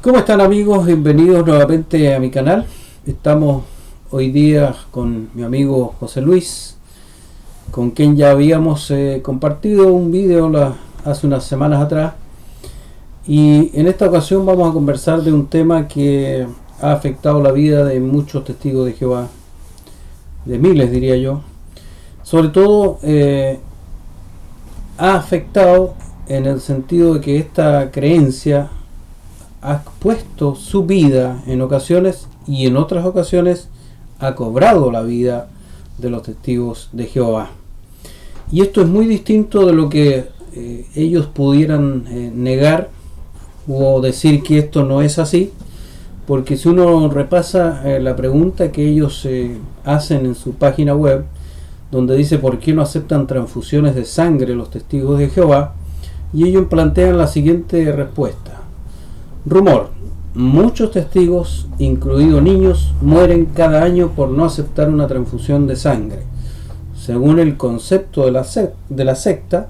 ¿Cómo están, amigos? Bienvenidos nuevamente a mi canal. Estamos hoy día con mi amigo José Luis, con quien ya habíamos compartido un video hace unas semanas atrás, y en esta ocasión vamos a conversar de un tema que ha afectado la vida de muchos testigos de Jehová, de miles diría yo. Sobre todo ha afectado en el sentido de que esta creencia ha puesto su vida en ocasiones, y en otras ocasiones ha cobrado la vida de los testigos de Jehová. Y esto es muy distinto de lo que ellos pudieran negar o decir que esto no es así, porque si uno repasa la pregunta que ellos hacen en su página web, donde dice por qué no aceptan transfusiones de sangre los testigos de Jehová, y ellos plantean la siguiente respuesta: rumor: muchos testigos, incluidos niños, mueren cada año por no aceptar una transfusión de sangre. Según el concepto de la secta,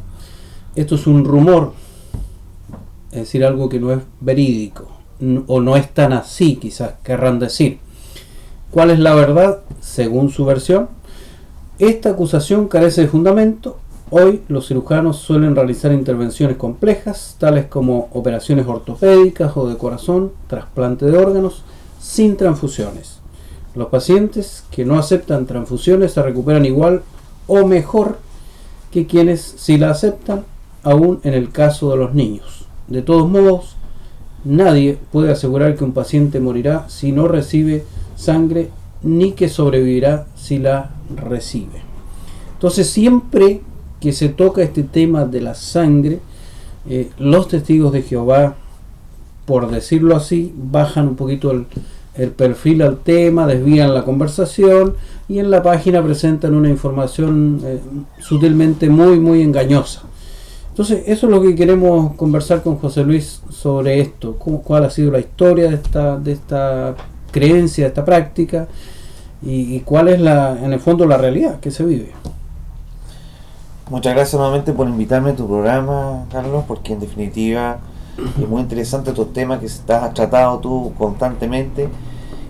esto es un rumor, es decir, algo que no es verídico, o no es tan así, quizás querrán decir. ¿Cuál es la verdad? Según su versión, esta acusación carece de fundamento. Hoy los cirujanos suelen realizar intervenciones complejas, tales como operaciones ortopédicas o de corazón, trasplante de órganos, sin transfusiones. Los pacientes que no aceptan transfusiones se recuperan igual o mejor que quienes sí la aceptan, aún en el caso de los niños. De todos modos, nadie puede asegurar que un paciente morirá si no recibe sangre, ni que sobrevivirá si la recibe. Entonces, siempre que se toca este tema de la sangre, los testigos de Jehová, por decirlo así, bajan un poquito el perfil al tema, desvían la conversación, y en la página presentan una información sutilmente muy engañosa. Entonces, eso es lo que queremos conversar con José Luis sobre esto: cuál ha sido la historia de esta creencia, de esta práctica, y cuál es en el fondo la realidad que se vive. Muchas gracias nuevamente por invitarme a tu programa, Carlos, porque en definitiva es muy interesante estos temas que has tratado tú constantemente,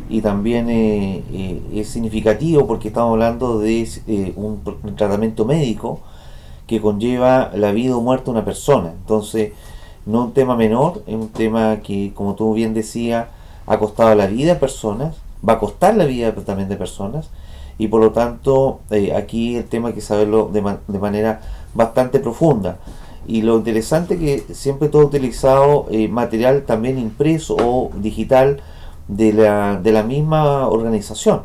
y también es significativo porque estamos hablando de un tratamiento médico que conlleva la vida o muerte de una persona. Entonces, no es un tema menor, es un tema que, como tú bien decías, ha costado la vida de personas, va a costar la vida también de personas. Y por lo tanto, aquí el tema hay que saberlo de manera bastante profunda. Y lo interesante es que siempre todo utilizado material también impreso o digital de la misma organización.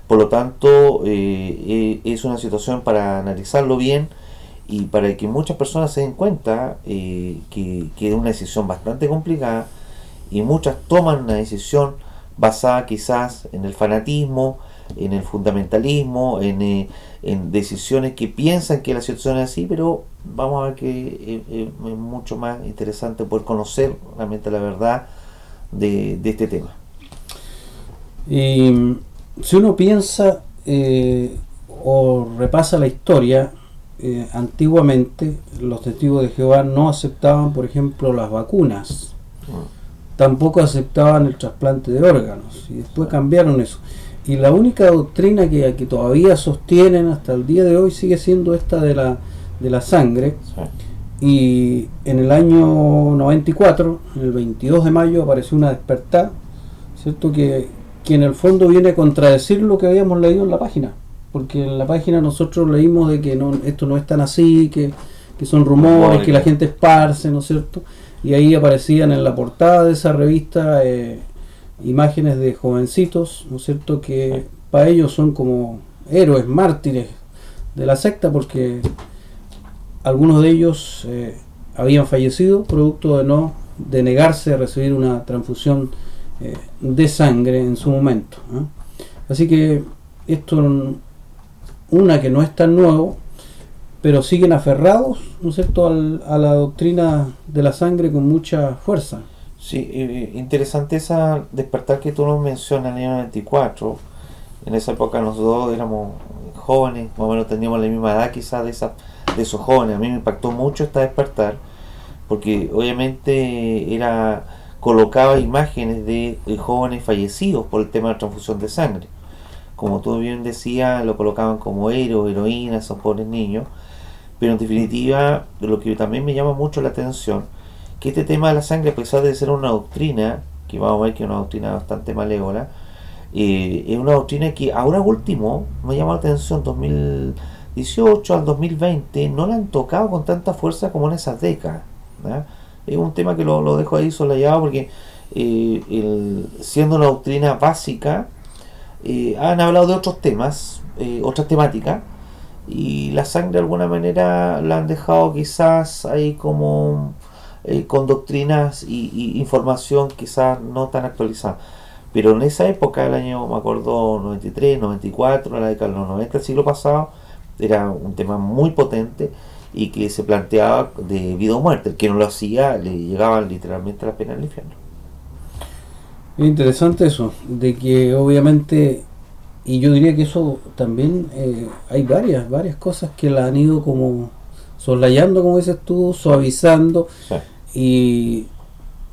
Por lo tanto, es una situación para analizarlo bien, y para que muchas personas se den cuenta que es una decisión bastante complicada, y muchas toman una decisión basada quizás en el fanatismo, en el fundamentalismo, en decisiones que piensan que la situación es así, pero vamos a ver que es mucho más interesante poder conocer realmente la verdad de este tema. Y si uno piensa o repasa la historia, antiguamente los testigos de Jehová no aceptaban, por ejemplo, las vacunas, tampoco aceptaban el trasplante de órganos, y después cambiaron eso. Y la única doctrina que todavía sostienen hasta el día de hoy sigue siendo esta de la sangre. Sí. Y en el año 94, el 22 de mayo, apareció una despertar, ¿cierto? Que en el fondo viene a contradecir lo que habíamos leído en la página. Porque en la página nosotros leímos de que esto no es tan así, que son rumores, que la gente esparce, ¿no es cierto? Y ahí aparecían en la portada de esa revista imágenes de jovencitos, ¿no es cierto?, que para ellos son como héroes, mártires de la secta, porque algunos de ellos habían fallecido producto de negarse a recibir una transfusión de sangre en su momento, ¿no? Así que esto, una que no es tan nuevo, pero siguen aferrados, ¿no es cierto?, a la doctrina de la sangre con mucha fuerza. Sí, interesante esa despertar que tú nos mencionas en el año 94. En esa época nosotros éramos jóvenes, más o menos teníamos la misma edad quizás de esos jóvenes. A mí me impactó mucho esta despertar, porque obviamente era colocaba imágenes de jóvenes fallecidos por el tema de la transfusión de sangre. Como tú bien decías, lo colocaban como héroes, heroínas, esos pobres niños. Pero en definitiva, lo que también me llama mucho la atención, que este tema de la sangre, a pesar de ser una doctrina, que vamos a ver que es una doctrina bastante malévola, es una doctrina que ahora último me llama la atención, 2018 al 2020, no la han tocado con tanta fuerza como en esas décadas, ¿no? Es un tema que lo dejo ahí solayado porque siendo una doctrina básica, han hablado de otros temas, otras temáticas, y la sangre de alguna manera la han dejado quizás ahí como con doctrinas y información quizás no tan actualizada. Pero en esa época, el año, me acuerdo, 93, 94, la década de los 90 del siglo pasado, era un tema muy potente y que se planteaba de vida o muerte. El que no lo hacía le llegaban literalmente a la pena del infierno. Es interesante eso, de que obviamente, y yo diría que eso también, hay varias cosas que la han ido como soslayando, como dices tú, suavizando. Sí. Y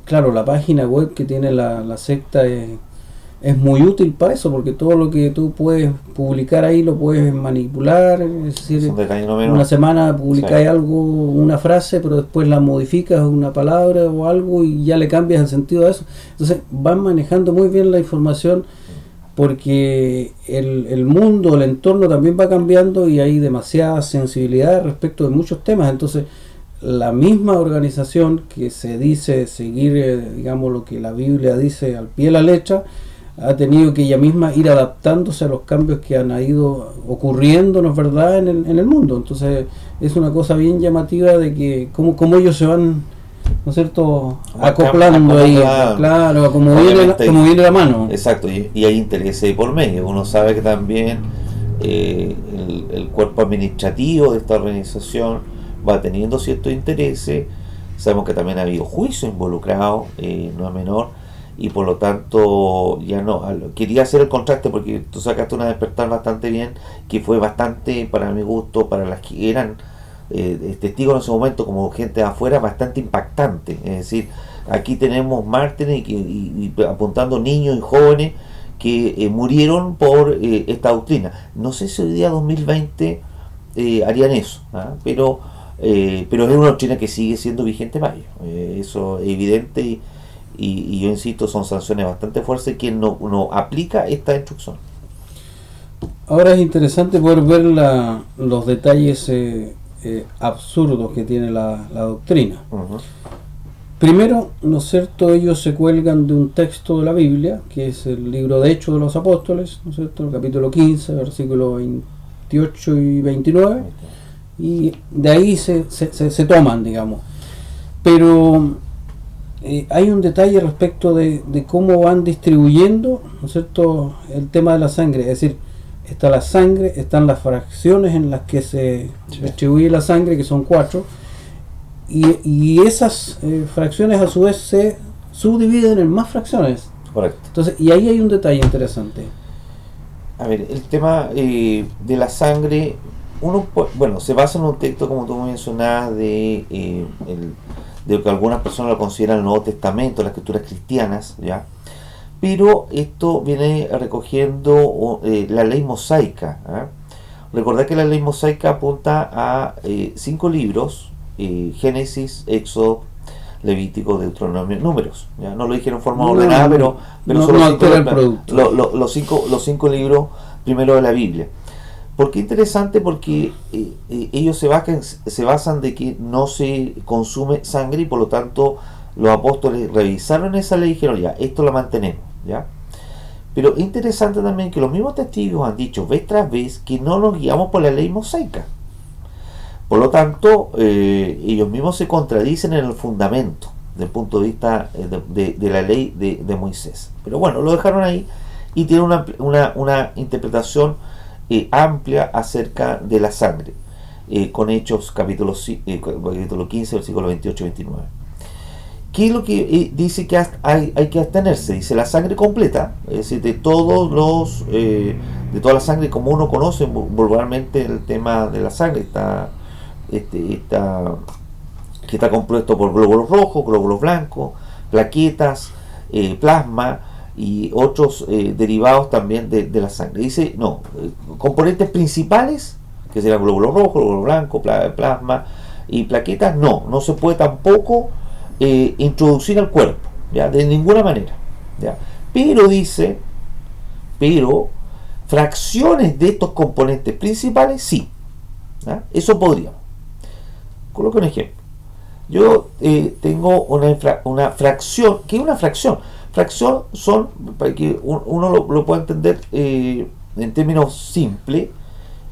claro, la página web que tiene la secta es muy útil para eso, porque todo lo que tú puedes publicar ahí lo puedes manipular. Es decir, una semana publicáis algo, una frase, pero después la modificas, una palabra o algo, y ya le cambias el sentido de eso. Entonces van manejando muy bien la información, porque el mundo, el entorno también va cambiando y hay demasiada sensibilidad respecto de muchos temas. Entonces la misma organización que se dice seguir, digamos, lo que la Biblia dice al pie de la letra, ha tenido que ella misma ir adaptándose a los cambios que han ido ocurriendo, ¿no es verdad?, en el mundo. Entonces es una cosa bien llamativa de que cómo ellos se van, ¿no es cierto?, acoplando ahí, claro, como viene la mano. Exacto, y hay intereses por medio. Uno sabe que también el cuerpo administrativo de esta organización va teniendo ciertos intereses. Sabemos que también ha habido juicio involucrado, no es menor, y por lo tanto ya no quería hacer el contraste porque tú sacaste una despertar bastante bien, que fue bastante, para mi gusto, para las que eran testigos en ese momento, como gente de afuera, bastante impactante. Es decir, aquí tenemos mártires y apuntando niños y jóvenes que murieron por esta doctrina. No sé si hoy día 2020 harían eso, ¿ah? Pero es una doctrina que sigue siendo vigente para ellos, eso es evidente, y yo insisto, son sanciones bastante fuertes quien no aplica esta instrucción. Ahora es interesante poder ver los detalles absurdos que tiene la doctrina. Uh-huh. Primero, ¿no es cierto?, ellos se cuelgan de un texto de la Biblia, que es el libro de Hechos de los Apóstoles, ¿no es cierto?, el capítulo 15, versículos 28 y 29, y de ahí se toman, digamos. Pero hay un detalle respecto de cómo van distribuyendo, ¿no es cierto?, el tema de la sangre. Es decir, está la sangre, están las fracciones en las que se distribuye la sangre, que son 4, y esas fracciones a su vez se subdividen en más fracciones. Correcto. Entonces, y ahí hay un detalle interesante. A ver, el tema de la sangre, se basa en un texto, como tú mencionabas, de que algunas personas lo consideran el Nuevo Testamento, las escrituras cristianas, ¿ya? Pero esto viene recogiendo la ley mosaica, ¿eh? Recordad que la ley mosaica apunta a 5 libros, Génesis, Éxodo, Levítico, Deuteronomio, Números, ¿ya? No lo dije en forma ordenada, pero son los cinco libros primero de la Biblia. ¿Por qué interesante? Porque ellos se basan de que no se consume sangre, y por lo tanto los apóstoles revisaron esa ley y dijeron, ya, esto lo mantenemos, ¿ya? Pero es interesante también que los mismos testigos han dicho vez tras vez que no nos guiamos por la ley mosaica. Por lo tanto, ellos mismos se contradicen en el fundamento del punto de vista de la ley de Moisés. Pero bueno, lo dejaron ahí y tienen una interpretación amplia acerca de la sangre, con Hechos capítulo 15, versículos 28 y 29. ¿Qué es lo que dice que hay que abstenerse? Dice la sangre completa, es decir, de toda la sangre, como uno conoce vulgarmente el tema de la sangre, que está compuesto por glóbulos rojos, glóbulos blancos, plaquetas, plasma y otros derivados también de la sangre. Dice, no, componentes principales, que será glóbulo rojo, glóbulo blanco, plasma y plaquetas, no se puede tampoco introducir al cuerpo, ¿ya? De ninguna manera, ¿ya? Pero dice, fracciones de estos componentes principales, sí, ¿ya? Eso podríamos. Coloco un ejemplo. Yo tengo una fracción. ¿Qué es una fracción? Fracción son, para que uno lo pueda entender en términos simples,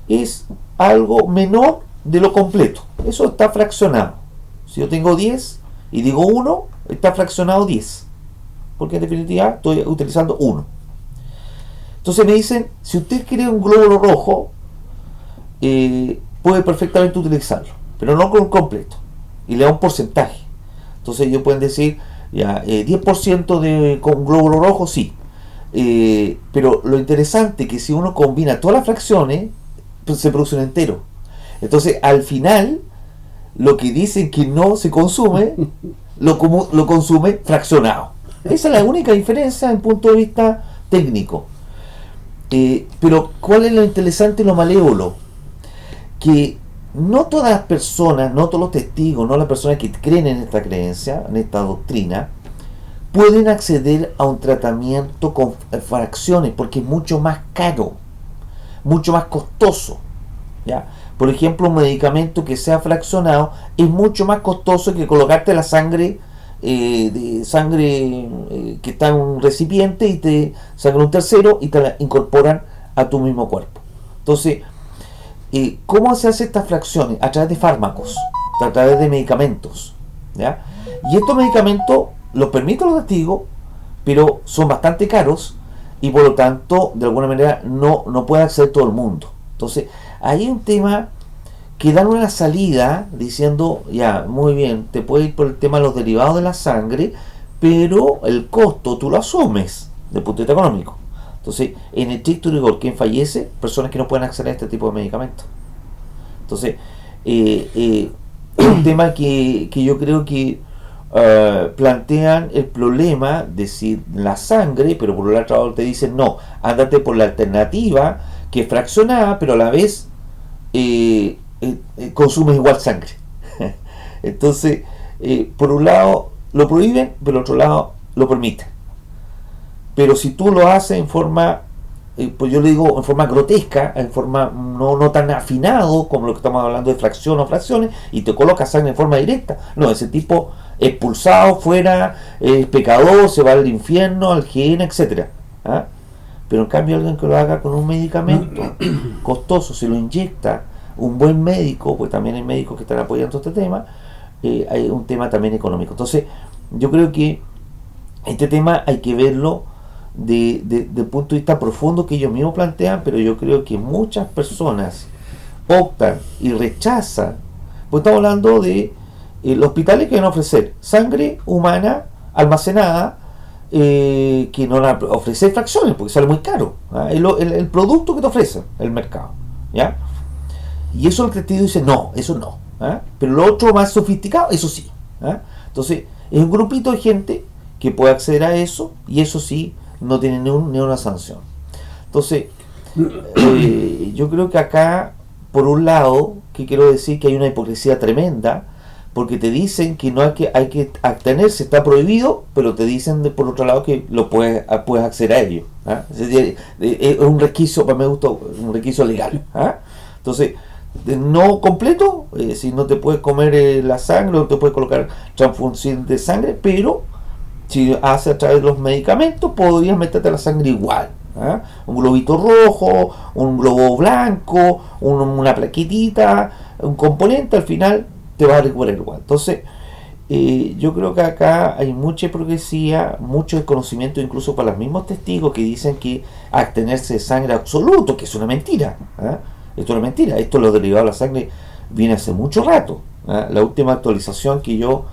es algo menor de lo completo. Eso está fraccionado. Si yo tengo 10 y digo 1, está fraccionado 10. Porque en definitiva estoy utilizando 1. Entonces me dicen, si usted quiere un glóbulo rojo, puede perfectamente utilizarlo, pero no con completo. Y le da un porcentaje. Entonces ellos pueden decir, ya, 10% con glóbulo rojo, sí. Pero lo interesante es que si uno combina todas las fracciones, pues se produce un entero. Entonces al final, lo que dicen que no se consume, lo consume fraccionado. Esa es la única diferencia en punto de vista técnico. Pero ¿cuál es lo interesante y lo malévolo? Que no todas las personas, no todos los testigos, no las personas que creen en esta creencia, en esta doctrina, pueden acceder a un tratamiento con fracciones, porque es mucho más caro, mucho más costoso, ¿ya? Por ejemplo, un medicamento que sea fraccionado es mucho más costoso que colocarte la sangre, que está en un recipiente y te sacan un tercero y te la incorporan a tu mismo cuerpo. Entonces, ¿cómo se hacen estas fracciones? A través de fármacos, a través de medicamentos, ¿ya? Y estos medicamentos los permiten los testigos, pero son bastante caros y por lo tanto, de alguna manera, no puede acceder todo el mundo. Entonces, hay un tema que dan una salida diciendo, ya, muy bien, te puede ir por el tema de los derivados de la sangre, pero el costo tú lo asumes desde el punto de vista económico. Entonces, en estricto rigor, ¿quién fallece? Personas que no pueden acceder a este tipo de medicamentos. Entonces, es un tema que yo creo que plantean el problema de si la sangre, pero por el otro lado te dicen, no, ándate por la alternativa, que es fraccionada, pero a la vez consumes igual sangre. Entonces, por un lado lo prohíben, pero por otro lado lo permiten. Pero si tú lo haces en forma, pues yo le digo en forma grotesca, en forma no tan afinado como lo que estamos hablando de fracción o fracciones, y te colocas sangre en forma directa, no, ese tipo expulsado fuera, es pecador, se va al infierno, al Gehenna, etcétera. ¿Ah? Pero en cambio alguien que lo haga con un medicamento costoso, se lo inyecta un buen médico, pues también hay médicos que están apoyando este tema, hay un tema también económico. Entonces yo creo que este tema hay que verlo de punto de vista profundo que ellos mismos plantean, pero yo creo que muchas personas optan y rechazan, pues estamos hablando de los hospitales que van a ofrecer sangre humana almacenada, que no van a ofrecer fracciones porque sale muy caro, ¿ah? El producto que te ofrece el mercado, ¿ya? Y eso el testigo dice, no, eso no, ¿ah? Pero lo otro más sofisticado, eso sí, ¿ah? Entonces es un grupito de gente que puede acceder a eso, y eso sí no tiene ni una sanción. Entonces yo creo que acá, por un lado, que quiero decir que hay una hipocresía tremenda, porque te dicen que no hay que abstenerse, está prohibido, pero te dicen por otro lado que lo puedes acceder a ello, ¿ah? Es un requisito, para mí me gusta, un requisito legal, ¿ah? Entonces, no completo, si no te puedes comer la sangre, no te puedes colocar transfusión de sangre, pero si haces a través de los medicamentos, podrías meterte la sangre igual, ¿ah? Un globito rojo, un globo blanco, una plaquetita, un componente, al final te va a recuperar igual. Entonces, yo creo que acá hay mucha hipocresía, mucho desconocimiento, incluso para los mismos testigos que dicen que abstenerse de sangre absoluto, que es una mentira, ¿ah? Esto es una mentira. Esto, lo derivado de la sangre, viene hace mucho rato, ¿ah? La última actualización que yo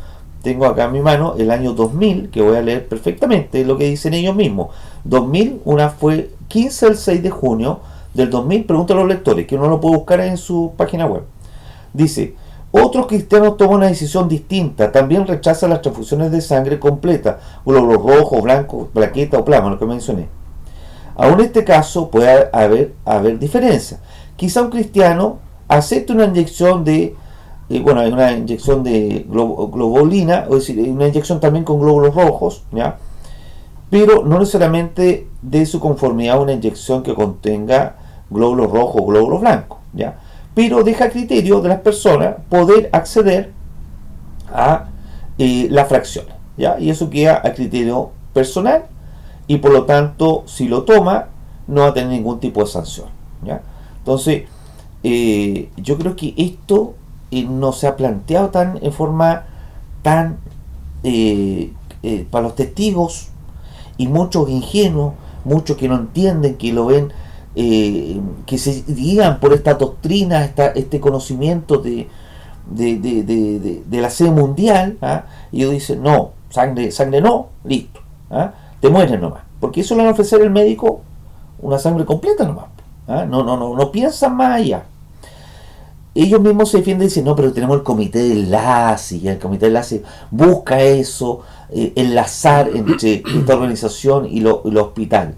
tengo acá en mi mano, el año 2000, que voy a leer perfectamente lo que dicen ellos mismos. 2000, una fue 15 al 6 de junio del 2000, pregúntale a los lectores, que uno lo puede buscar en su página web. Dice, Otros cristianos toman una decisión distinta, también rechazan las transfusiones de sangre completa, glóbulos rojos, blancos, plaqueta o plasma, lo que mencioné. Aún en este caso puede haber diferencias. Quizá un cristiano acepte una inyección de una inyección de globulina, es decir, una inyección también con glóbulos rojos, ¿ya? Pero no necesariamente de su conformidad a una inyección que contenga glóbulos rojos o glóbulos blancos, ¿ya? Pero deja a criterio de las personas poder acceder a las fracciones, ¿ya? Y eso queda a criterio personal, y por lo tanto, si lo toma, no va a tener ningún tipo de sanción, ¿ya? Entonces, yo creo que esto no se ha planteado en forma tan para los testigos, y muchos ingenuos, muchos que no entienden, que lo ven, que se guían por esta doctrina, este conocimiento de la sede mundial, ¿ah? Y ellos dicen, no, sangre no, listo, ¿ah? Te mueres nomás, porque eso le van a ofrecer el médico, una sangre completa nomás, ¿ah? No piensan más allá. Ellos mismos se defienden y dicen, no, pero tenemos el comité de enlace, y el comité de enlace busca eso, enlazar entre esta organización y los hospitales.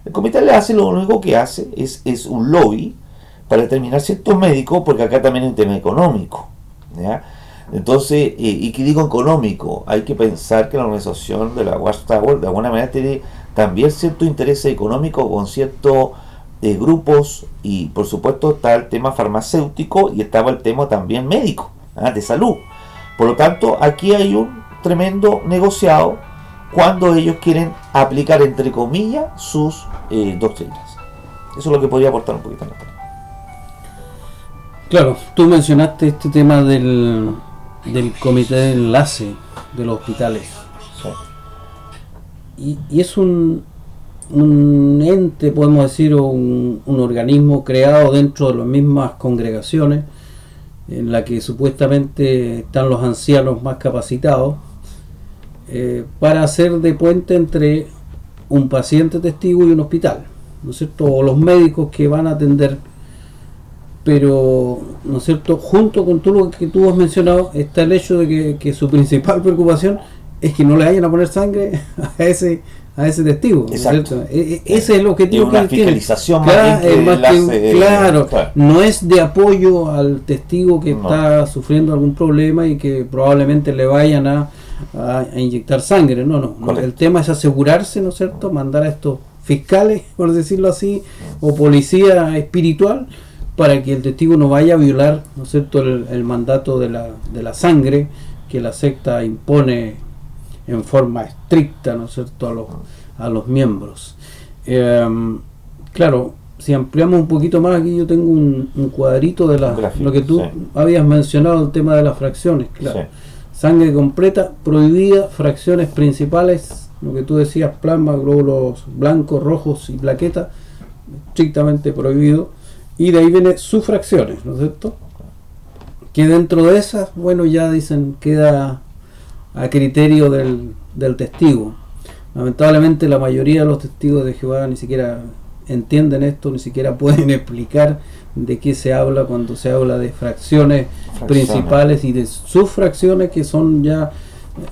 El comité de enlace lo único que hace es un lobby para determinar ciertos médicos, porque acá también hay un tema económico, ¿ya? Entonces, y que digo económico, hay que pensar que la organización de la Watchtower de alguna manera tiene también cierto interés económico con ciertos grupos, y por supuesto está el tema farmacéutico y estaba el tema también médico, de salud. Por lo tanto, aquí hay un tremendo negociado cuando ellos quieren aplicar, entre comillas, sus doctrinas. Eso es lo que podría aportar un poquito más. Claro, tú mencionaste este tema del comité de enlace de los hospitales. Sí. Y es un ente, podemos decir, o un organismo creado dentro de las mismas congregaciones, en la que supuestamente están los ancianos más capacitados, para hacer de puente entre un paciente testigo y un hospital, ¿no es cierto? O los médicos que van a atender. Pero, ¿no es cierto?, junto con todo lo que tú has mencionado, está el hecho de que su principal preocupación es que no le vayan a poner sangre a ese testigo, ¿no es cierto? Ese es el objetivo que tiene. Fiscalización claro, no es de apoyo al testigo que está sufriendo algún problema y que probablemente le vayan a inyectar sangre, no. El tema es asegurarse, ¿no es cierto?, mandar a estos fiscales, por decirlo así, o policía espiritual, para que el testigo no vaya a violar, ¿no es cierto?, el mandato de la sangre que la secta impone en forma estricta, ¿no es cierto?, a los miembros. Claro, si ampliamos un poquito más, aquí yo tengo un cuadrito de lo que tú habías mencionado, el tema de las fracciones, claro. Sí. Sangre completa, prohibida, fracciones principales, lo que tú decías, plasma, glóbulos blancos, rojos y plaquetas, estrictamente prohibido. Y de ahí viene sus fracciones, ¿no es cierto? Que dentro de esas, bueno, ya dicen, queda a criterio del testigo. Lamentablemente la mayoría de los testigos de Jehová ni siquiera entienden esto, ni siquiera pueden explicar de qué se habla cuando se habla de fracciones principales y de sus fracciones, que son ya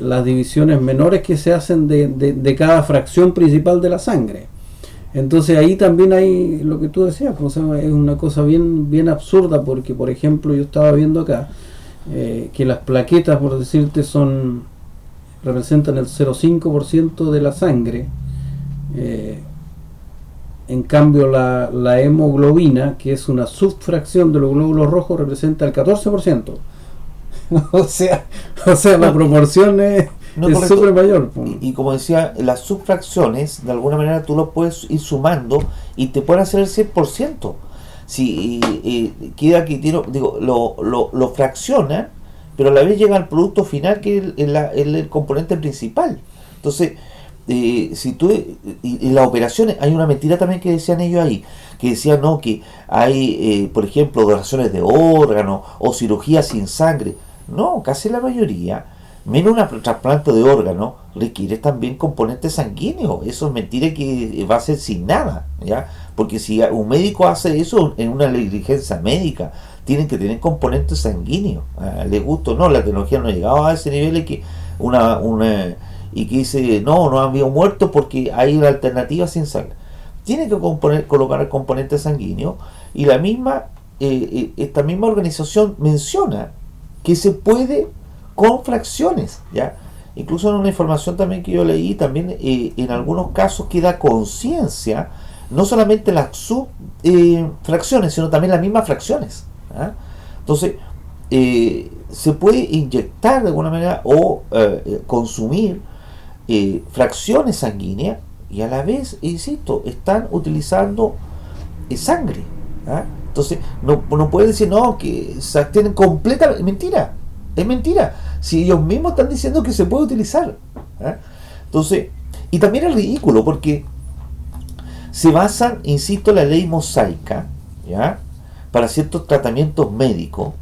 las divisiones menores que se hacen de cada fracción principal de la sangre. Entonces ahí también hay lo que tú decías, pues, es una cosa bien absurda, porque por ejemplo yo estaba viendo acá que las plaquetas, por decirte, representan el 0,5% de la sangre, en cambio la hemoglobina, que es una subfracción de los glóbulos rojos, representa el 14%. o sea la proporción es súper mayor. Y como decía, las subfracciones, de alguna manera tú lo puedes ir sumando y te pueden hacer el 100%. Si queda que lo fraccionan, pero a la vez llega al producto final, que es el componente principal. Entonces, si tú en las operaciones, hay una mentira también que decían ellos ahí, que decían no, que hay por ejemplo donaciones de órganos o cirugía sin sangre. No, casi la mayoría, menos una trasplante de órgano, requiere también componentes sanguíneos. Eso es mentira, que va a ser sin nada, ¿ya? Porque si un médico hace eso en una negligencia médica, tienen que tener componentes sanguíneos. Les gusta o no, la tecnología no ha llegado a ese nivel y que y que dice, no han habido muertos porque hay una alternativa sin sangre. Tienen que colocar el componente sanguíneo, y esta misma organización menciona que se puede con fracciones, ¿ya? Incluso en una información también que yo leí, también en algunos casos queda conciencia, no solamente las subfracciones, sino también las mismas fracciones. Entonces, se puede inyectar de alguna manera o consumir fracciones sanguíneas, y a la vez, insisto, están utilizando sangre. Entonces, no puede decir no, que se abstienen completamente. Mentira, es mentira. Si ellos mismos están diciendo que se puede utilizar. Entonces, y también es ridículo porque se basan, insisto, en la ley mosaica, ¿ya?, para ciertos tratamientos médicos.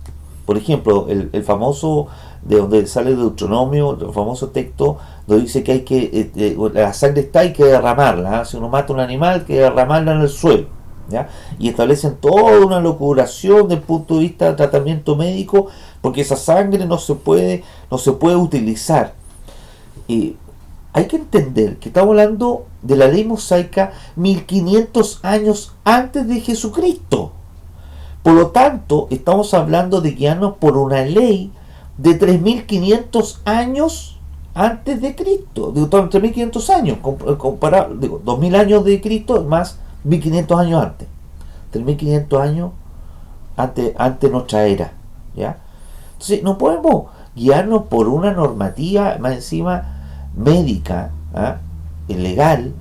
Por ejemplo, el famoso, de donde sale Deuteronomio, el famoso texto donde dice que hay que la sangre está, hay que derramarla. Si uno mata a un animal, hay que derramarla en el suelo, ¿ya? Y establecen toda una locuración desde el punto de vista de tratamiento médico, porque esa sangre no se puede utilizar. Hay que entender que estamos hablando de la ley mosaica 1500 años antes de Jesucristo. Por lo tanto, estamos hablando de guiarnos por una ley de 3500 años antes de Cristo. Digo, 3500 años, comparado, 2000 años de Cristo más 1500 años antes. 3500 años antes nuestra era, ¿ya? Entonces, no podemos guiarnos por una normativa, más encima, médica, legal,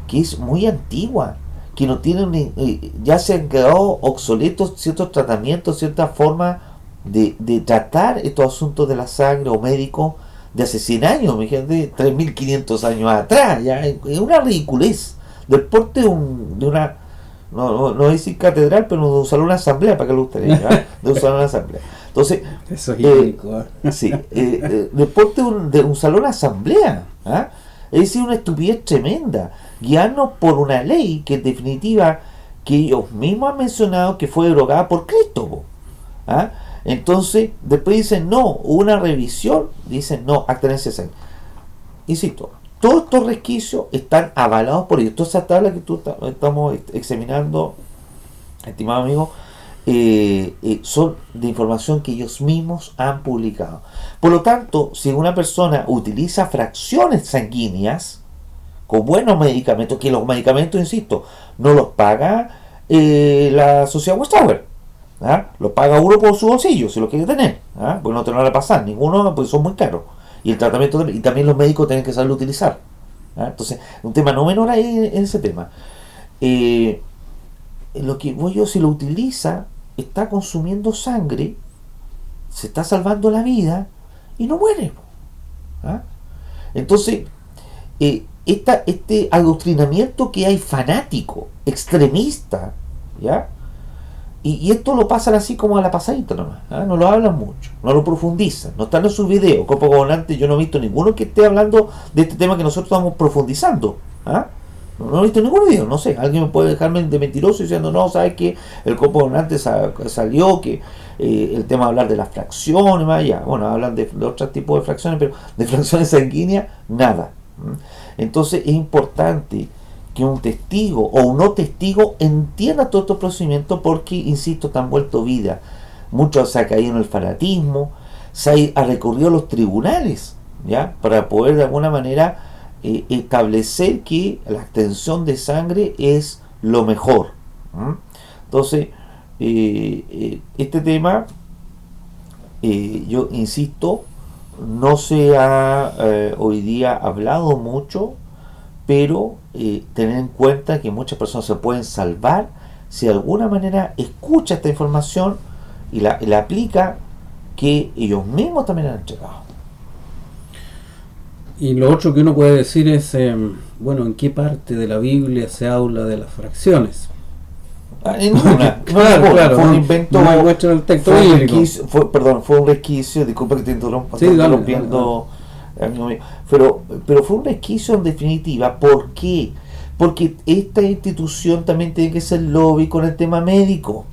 que es muy antigua, que no tienen, ya se han quedado obsoletos ciertos tratamientos, cierta forma de tratar estos asuntos de la sangre o médicos de hace 100 años, de 3500 años atrás. Ya es una ridiculez del porte de una, no voy a decir catedral, pero de un salón de asamblea, para que lo gustaría, ¿ya? De un salón de asamblea. Entonces, eso es ridículo. Sí, del porte de un salón de asamblea, es decir, una estupidez tremenda. Guiarnos por una ley que en definitiva, que ellos mismos han mencionado que fue derogada por Cristo. Entonces, después dicen no, hubo una revisión, dicen no, abstenencia de sangre. Insisto, todos estos resquicios están avalados por ellos. Toda esa tabla que estamos examinando, estimado amigo, son de información que ellos mismos han publicado. Por lo tanto, si una persona utiliza fracciones sanguíneas con buenos medicamentos, que los medicamentos, insisto, no los paga la sociedad Westover, los paga uno por su bolsillo, si lo quiere tener, porque no te lo van a pasar ninguno, pues son muy caros, y el tratamiento y también los médicos tienen que saberlo utilizar. Entonces, un tema no menor ahí en ese tema. Lo que voy yo, si lo utiliza, está consumiendo sangre, se está salvando la vida y no muere. Entonces, este adoctrinamiento que hay fanático, extremista, ¿ya? Y esto lo pasan así como a la pasadita nomás, no lo hablan mucho, no lo profundizan, no están en sus videos. Copo Gobernante, yo no he visto ninguno que esté hablando de este tema que nosotros estamos profundizando. No he visto ningún video, no sé, alguien me puede dejarme de mentiroso diciendo no, sabes que el Copo Gobernante salió, que el tema de hablar de las fracciones, bueno, hablan de otros tipos de fracciones, pero de fracciones sanguíneas, nada. Entonces es importante que un testigo o un no testigo entienda todos estos procedimientos, porque, insisto, están vuelto vida. Muchos se han caído en el fanatismo, se ha recurrido a los tribunales, ¿ya?, para poder de alguna manera establecer que la extensión de sangre es lo mejor. Entonces, este tema, yo insisto, no se ha hoy día hablado mucho, pero tener en cuenta que muchas personas se pueden salvar si de alguna manera escucha esta información y la aplica, que ellos mismos también han entregado. Y lo otro que uno puede decir es, bueno, ¿en qué parte de la Biblia se habla de las fracciones? En ninguna. Claro, fue un invento. No muestra el texto bíblico. Fue un resquicio, disculpa que te interrumpa, sí, interrumpiendo, amigo mío, pero fue un resquicio en definitiva. ¿Por qué? Porque esta institución también tiene que ser lobby con el tema médico.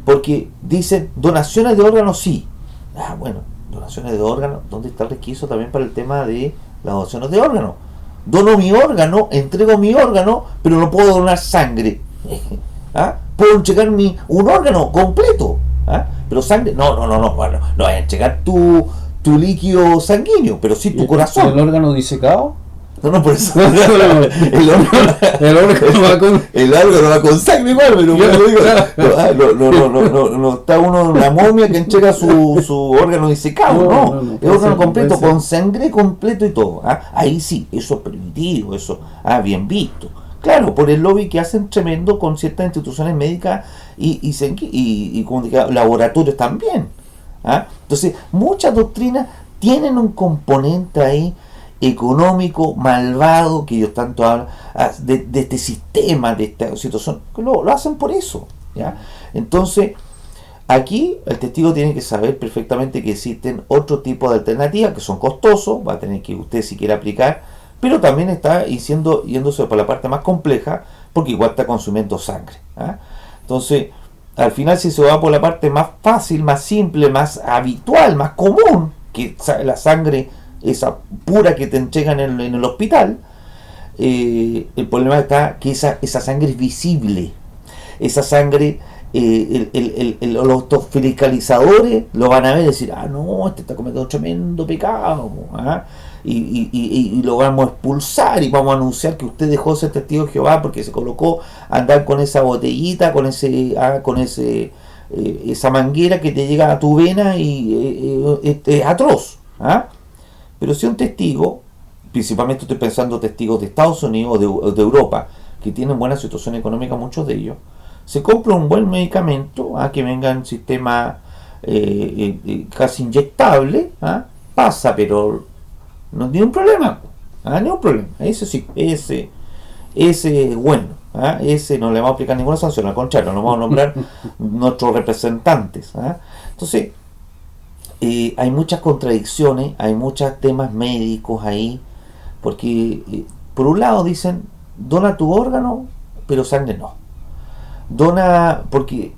Porque dicen donaciones de órganos sí. Bueno, donaciones de órganos, ¿dónde está el requisito también para el tema de las donaciones de órganos? Dono mi órgano, entrego mi órgano, pero no puedo donar sangre. Puedo entregar un órgano completo, pero sangre, no, bueno, no voy a entregar tu líquido sanguíneo, pero sí tu corazón. ¿El órgano disecado? No, por eso. el órgano va con sangre igual, pero no está uno en una momia que entrega su órgano disecado, no. El órgano completo, con sangre completo y todo. Ahí sí, eso es permitido, eso bien visto. Claro, por el lobby que hacen tremendo con ciertas instituciones médicas y como diga, laboratorios también. Entonces, muchas doctrinas tienen un componente ahí económico malvado que ellos tanto hablan de este sistema, de esta situación, que lo hacen por eso, ¿ya? Entonces aquí el testigo tiene que saber perfectamente que existen otro tipo de alternativas que son costosos, va a tener que usted si quiere aplicar, pero también está yéndose por la parte más compleja porque igual está consumiendo sangre, entonces al final si se va por la parte más fácil, más simple, más habitual, más común, que la sangre esa pura que te entregan en el hospital, el problema está que esa sangre es visible. Esa sangre, los fiscalizadores lo van a ver y decir, no, este está cometiendo un tremendo pecado, y lo vamos a expulsar y vamos a anunciar que usted dejó ser testigo de Jehová porque se colocó a andar con esa botellita, con esa manguera que te llega a tu vena y es atroz. Pero si un testigo, principalmente estoy pensando testigos de Estados Unidos o de Europa, que tienen buena situación económica, muchos de ellos, se compra un buen medicamento que venga en sistema casi inyectable, pasa, pero no tiene un problema, ni un problema. Ese sí, ese es bueno, ese no le vamos a aplicar ninguna sanción, al contrario, nos vamos a nombrar nuestros representantes. Entonces, hay muchas contradicciones, hay muchos temas médicos ahí, porque por un lado dicen, dona tu órgano, pero sangre no. Dona, porque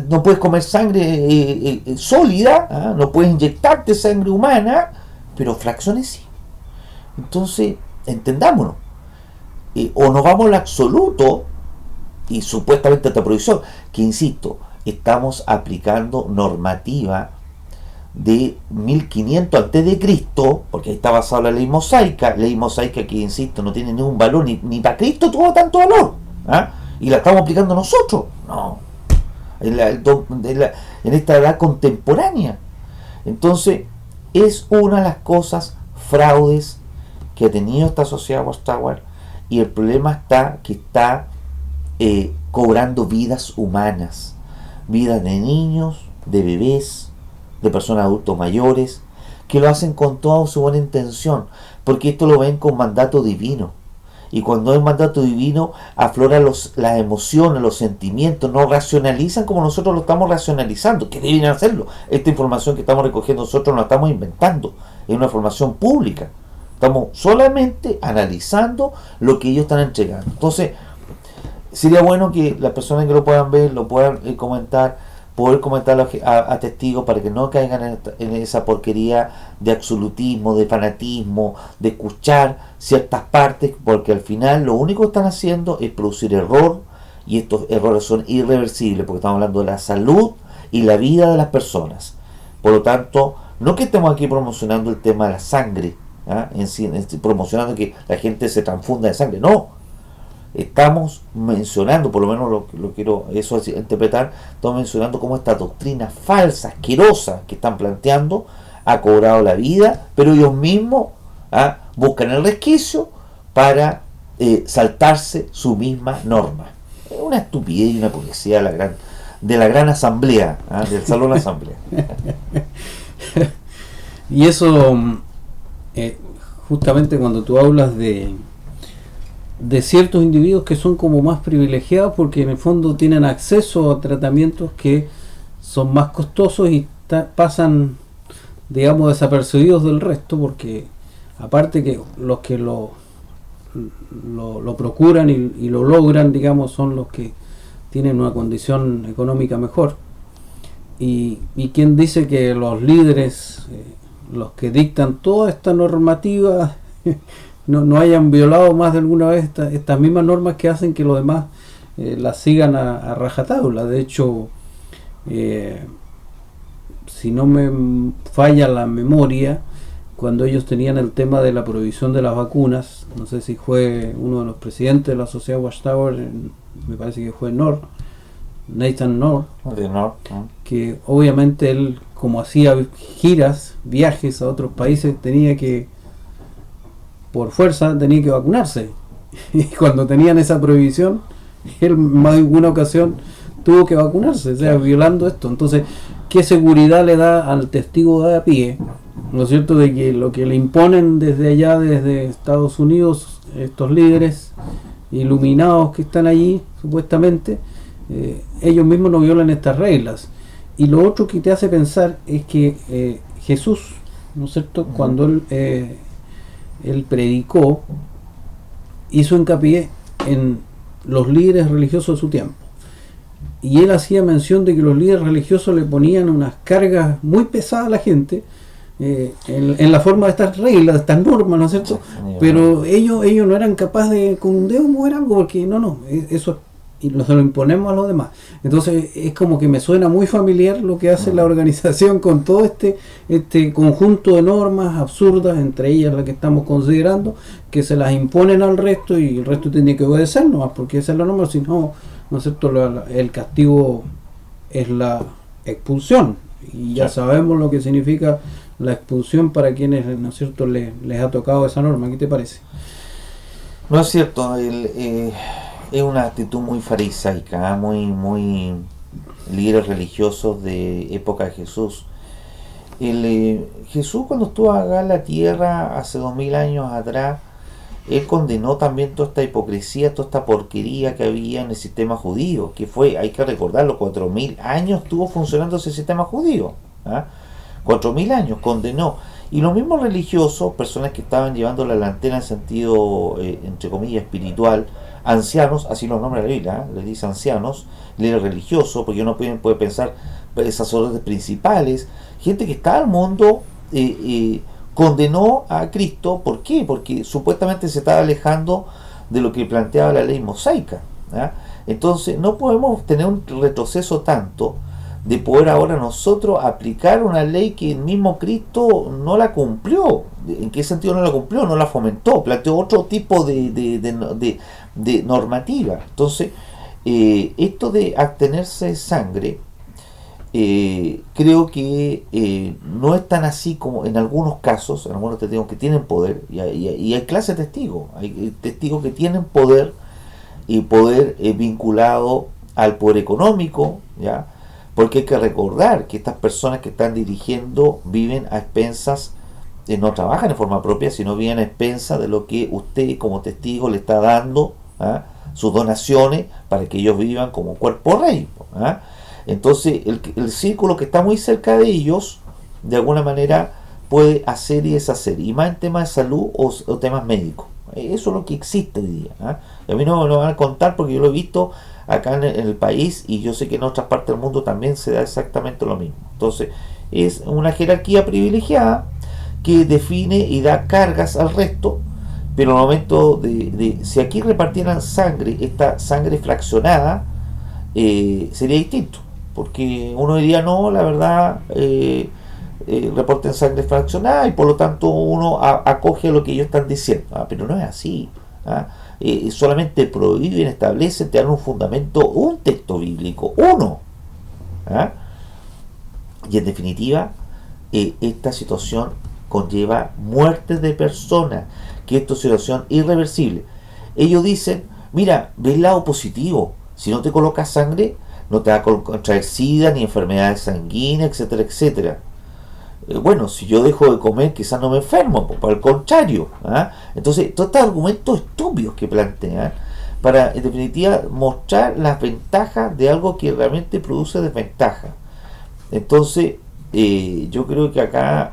no puedes comer sangre sólida, no puedes inyectarte sangre humana, pero fracciones sí. Entonces, entendámonos, o nos vamos al absoluto y supuestamente esta prohibición, que insisto, estamos aplicando normativa de 1500 a.C., porque ahí está basada la ley mosaica que, insisto, no tiene ningún valor, ni para Cristo tuvo tanto valor, y la estamos aplicando nosotros, no, en esta edad contemporánea. Entonces, es una de las cosas, fraudes que ha tenido esta sociedad Watchtower, y el problema está que está cobrando vidas humanas, vidas de niños, de bebés, de personas adultos mayores, que lo hacen con toda su buena intención, porque esto lo ven con mandato divino. Y cuando es mandato divino, afloran las emociones, los sentimientos, no racionalizan como nosotros lo estamos racionalizando, que deben hacerlo. Esta información que estamos recogiendo nosotros no la estamos inventando, es una información pública. Estamos solamente analizando lo que ellos están entregando. Entonces, sería bueno que las personas que lo puedan ver, lo puedan poder comentarlo a testigos para que no caigan en esa porquería de absolutismo, de fanatismo, de escuchar ciertas partes, porque al final lo único que están haciendo es producir error, y estos errores son irreversibles, porque estamos hablando de la salud y la vida de las personas. Por lo tanto, no que estemos aquí promocionando el tema de la sangre, promocionando que la gente se transfunda de sangre, no. Estamos mencionando, por lo menos lo quiero eso es interpretar, estamos mencionando cómo esta doctrina falsa, asquerosa que están planteando ha cobrado la vida, pero ellos mismos buscan el resquicio para saltarse su misma norma. Es una estupidez y una hipocresía de la gran asamblea, del salón asamblea. Y eso, justamente cuando tú hablas de ciertos individuos que son como más privilegiados porque en el fondo tienen acceso a tratamientos que son más costosos y pasan, digamos, desapercibidos del resto, porque aparte que los que lo procuran y lo logran, digamos, son los que tienen una condición económica mejor. Y quien dice que los líderes, los que dictan toda esta normativa, no hayan violado más de alguna vez estas mismas normas que hacen que los demás las sigan a rajatabla. De hecho, si no me falla la memoria, cuando ellos tenían el tema de la prohibición de las vacunas, no sé si fue uno de los presidentes de la sociedad Watchtower, me parece que fue Nathan North, que obviamente él, como hacía giras, viajes a otros países, tenía que, por fuerza, tenía que vacunarse. Y cuando tenían esa prohibición, él en más de alguna ocasión tuvo que vacunarse, o sea, violando esto. Entonces, ¿qué seguridad le da al testigo de a pie, ¿no es cierto?, de que lo que le imponen desde allá, desde Estados Unidos, estos líderes iluminados que están allí, supuestamente, ellos mismos no violan estas reglas? Y lo otro que te hace pensar es que Jesús, ¿no es cierto?, cuando él predicó, hizo hincapié en los líderes religiosos de su tiempo. Y él hacía mención de que los líderes religiosos le ponían unas cargas muy pesadas a la gente, en la forma de estas reglas, de estas normas, ¿no es cierto? Pero ellos no eran capaces de con un dedo mover algo, porque eso y se lo imponemos a los demás. Entonces es como que me suena muy familiar lo que hace la organización con todo este conjunto de normas absurdas, entre ellas la que estamos considerando, que se las imponen al resto y el resto tiene que obedecer nomás, porque esa es la norma. Si no, ¿no es cierto?, el castigo es la expulsión, y ya sabemos lo que significa la expulsión para quienes, ¿no es cierto?, les ha tocado esa norma. ¿Qué te parece? No es cierto, es una actitud muy farisaica, muy líderes religiosos de época de Jesús. Jesús, cuando estuvo acá en la tierra hace 2000 años atrás, él condenó también toda esta hipocresía, toda esta porquería que había en el sistema judío, que fue, hay que recordarlo, 4000 años estuvo funcionando ese sistema judío, 4000 años condenó. Y los mismos religiosos, personas que estaban llevando la delantera en sentido, entre comillas, espiritual, ancianos, así los nombra la Biblia, les dice ancianos, líderes religiosos, porque uno puede pensar sacerdotes principales, gente que está al mundo, condenó a Cristo. ¿Por qué? Porque supuestamente se estaba alejando de lo que planteaba la ley mosaica. Entonces no podemos tener un retroceso tanto de poder ahora nosotros aplicar una ley que el mismo Cristo no la cumplió. ¿En qué sentido no la cumplió? No la fomentó, planteó otro tipo de normativa. Entonces, esto de abstenerse de sangre, creo que no es tan así como en algunos casos, en algunos testigos que tienen poder, y hay clase de testigos, hay testigos que tienen poder, y poder vinculado al poder económico, ¿ya? Porque hay que recordar que estas personas que están dirigiendo viven a expensas, no trabajan de forma propia, sino viven a expensas de lo que usted como testigo le está dando, sus donaciones, para que ellos vivan como cuerpo rey. Entonces el círculo que está muy cerca de ellos, de alguna manera puede hacer y deshacer, y más en temas de salud o temas médicos. Eso es lo que existe hoy día. Y a mí no me lo van a contar porque yo lo he visto acá en el país, y yo sé que en otras partes del mundo también se da exactamente lo mismo. Entonces es una jerarquía privilegiada que define y da cargas al resto, pero en el momento de si aquí repartieran sangre, esta sangre fraccionada, sería distinto, porque uno diría no, la verdad, reporten sangre fraccionada, y por lo tanto uno acoge lo que ellos están diciendo. Pero no es así. Solamente prohíben, establecen, te dan un fundamento, un texto bíblico, uno. Y en definitiva, esta situación conlleva muertes de personas, que esta situación irreversible. Ellos dicen, mira, ve el lado positivo, si no te colocas sangre, no te va a contraer sida, ni enfermedades sanguíneas, etcétera, etcétera. Bueno, si yo dejo de comer, quizás no me enfermo, pues, por el contrario. Entonces, todos estos argumentos estúpidos que plantean, para en definitiva mostrar las ventajas de algo que realmente produce desventaja. Entonces, yo creo que acá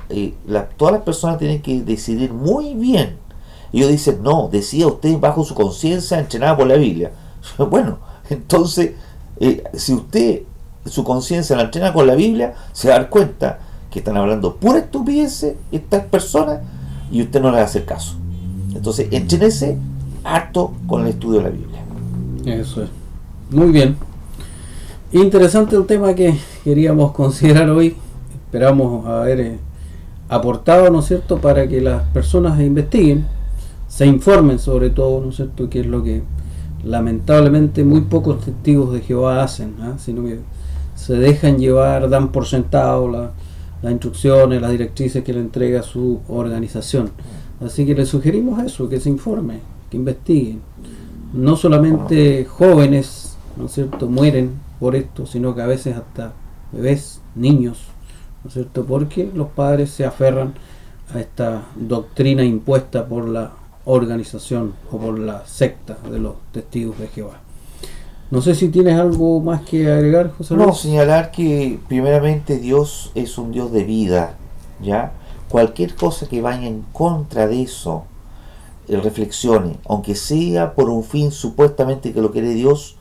todas las personas tienen que decidir muy bien. Ellos dicen, no, decida usted bajo su conciencia, entrenada por la Biblia. Bueno, entonces Si usted su conciencia la entrena con la Biblia, se va a dar cuenta que están hablando pura estupidez estas personas y usted no le va a hacer caso. Entonces, entrénese harto con el estudio de la Biblia. Eso es. Muy bien. Interesante el tema que queríamos considerar hoy. Esperamos haber aportado, ¿no es cierto?, para que las personas investiguen, se informen sobre todo, ¿no es cierto?, que es lo que lamentablemente muy pocos testigos de Jehová hacen, sino que se dejan llevar, dan por sentado las instrucciones, las directrices que le entrega su organización. Así que les sugerimos eso, que se informen, que investiguen. No solamente jóvenes, ¿no es cierto?, mueren por esto, sino que a veces hasta bebés, niños, ¿no es cierto?, porque los padres se aferran a esta doctrina impuesta por la organización o por la secta de los testigos de Jehová. No sé si tienes algo más que agregar, José Luis. No, señalar que primeramente Dios es un Dios de vida, ¿ya? Cualquier cosa que vaya en contra de eso, reflexione, aunque sea por un fin supuestamente que lo quiere Dios,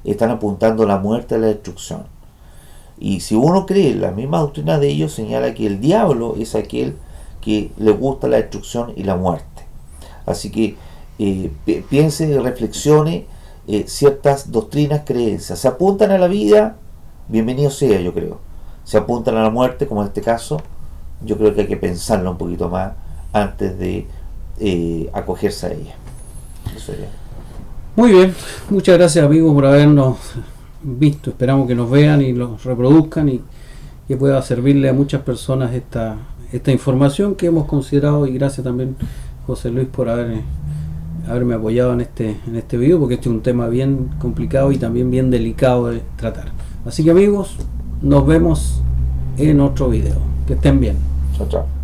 están apuntando a la muerte, a la destrucción. Y si uno cree la misma doctrina de ellos, señala que el diablo es aquel que le gusta la destrucción y la muerte. Así que piense y reflexione ciertas doctrinas, creencias. Se apuntan a la vida, bienvenido sea, yo creo. Se apuntan a la muerte, como en este caso, yo creo que hay que pensarlo un poquito más antes de acogerse a ella. Eso sería. Muy bien, muchas gracias amigos por habernos visto. Esperamos que nos vean y los reproduzcan y que pueda servirle a muchas personas esta información que hemos considerado, y gracias también José Luis por haberme apoyado en este video, porque este es un tema bien complicado y también bien delicado de tratar. Así que amigos, nos vemos en otro video. Que estén bien. Chao, chao.